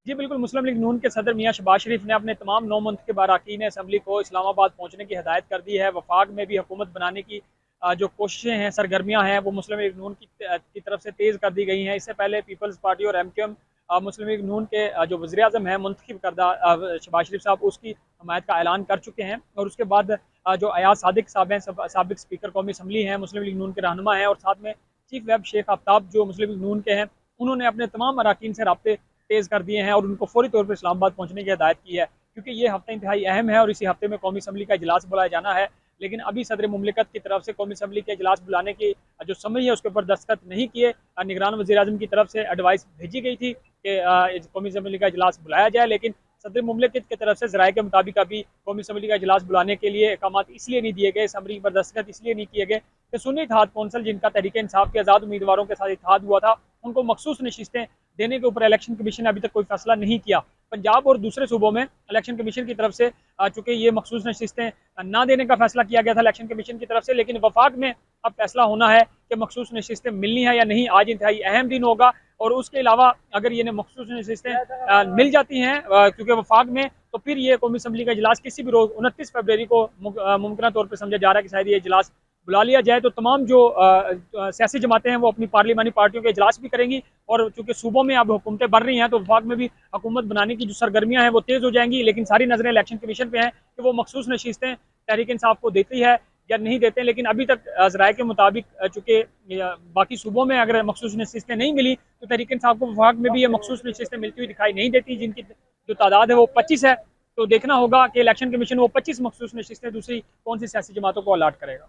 जी बिल्कुल, मुस्लिम लीग नून के सदर मियां शहबाज शरीफ ने अपने तमाम 9 मंतखब अरकान असम्बली को इस्लामाबाद पहुंचने की हदायत कर दी है। वफाक में भी हुकूमत बनाने की जो कोशिशें हैं, सरगर्मियां हैं, वो मुस्लिम लीग नून की तरफ से तेज़ कर दी गई हैं। इससे पहले पीपल्स पार्टी और MQM मुस्लिम लीग नून के जो वज़ीर आज़म हैं मुंतखब करदा शहबाज शरीफ साहब, उसकी हमायत का ऐलान कर चुके हैं। और उसके बाद जो अयाज सादिक साहब हैं, साबिक स्पीकर कौमी असम्बली हैं, मुस्लिम लीग नून के रहनुमा हैं, और साथ में चीफ वेब शेख आफ्ताब जो मुस्लिम लीग नून के हैं, उन्होंने अपने तमाम अरकान से रब्ते तेज़ कर दिए हैं और उनको फौरी तौर पर इस्लामाबाद पहुंचने की हदायत की है, क्योंकि ये हफ्ता इंतहाई अहम है और इसी हफ्ते में कौमी असम्बली का इजलास बुलाया जाना है। लेकिन अभी सदर मुमलिकत की तरफ से कौमी असम्बली के इजलास बुलाने की जो समय है उसके ऊपर दस्तखत नहीं किए। निगरान वज़ीर आज़म की तरफ से एडवाइस भेजी गई थी कि कौमी असम्बली का इजलास बुलाया जाए, लेकिन सदर मुमलिकत की तरफ से ज़राए के मुताबिक अभी कौमी असम्बली का इजलास बुलाने के लिए अहकाम इसलिए नहीं दिए गए, असम्बली पर दस्तखत इसलिए नहीं किए गए कि सुन्नी इत्तेहाद कौंसिल, जिनका तहरीक इंसाफ के आज़ाद उम्मीदवारों के साथ इत्तेहाद हुआ था, उनको मखसूस नशिस्तें देने के ऊपर इलेक्शन कमीशन ने अभी तक कोई फैसला नहीं किया। पंजाब और दूसरे सूबों में इलेक्शन कमीशन की तरफ से चूंकि ये मखसूस नशिस्तें ना देने का फैसला किया गया था इलेक्शन कमीशन की तरफ से, लेकिन वफाक में अब फैसला होना है कि मखसूस नशिस्तें मिलनी है या नहीं। आज इंतहाई अहम दिन होगा और उसके अलावा अगर ये मखसूस नशिस्तें मिल जाती हैं क्योंकि वफाक में, तो फिर ये कौमी असम्बली का इजलास किसी भी रोज़ 29 फरवरी को मुमकिन तौर पर समझा जा रहा है कि शायद ये इजलास बुला लिया जाए। तो तमाम जो सियासी जमातें हैं वो अपनी पार्लिमानी पार्टियों के इजलास भी करेंगी, और चूंकि सूबों में अब हुकूमतें बढ़ रही हैं तो वफाक में भी हुकूमत बनाने की जो सरगर्मियां हैं वो तेज़ हो जाएंगी। लेकिन सारी नजरें इलेक्शन कमीशन पे हैं कि वो मखसूस नशिस्तें तहरीक इंसाफ को देती है या नहीं देते। लेकिन अभी तक ज़राए के मुताबिक चूंकि बाकी सूबों में अगर मखसूस नशिस्तें नहीं मिली तो तहरीक इंसाफ को वफाक में भी ये मखसूस नशिस्तें मिलती हुई दिखाई नहीं देती, जिनकी जो तादाद है वो 25 है। तो देखना होगा कि इलेक्शन कमीशन वो 25 मखसूस नशिस्तें दूसरी कौन सी सियासी जमातों को अलाट करेगा।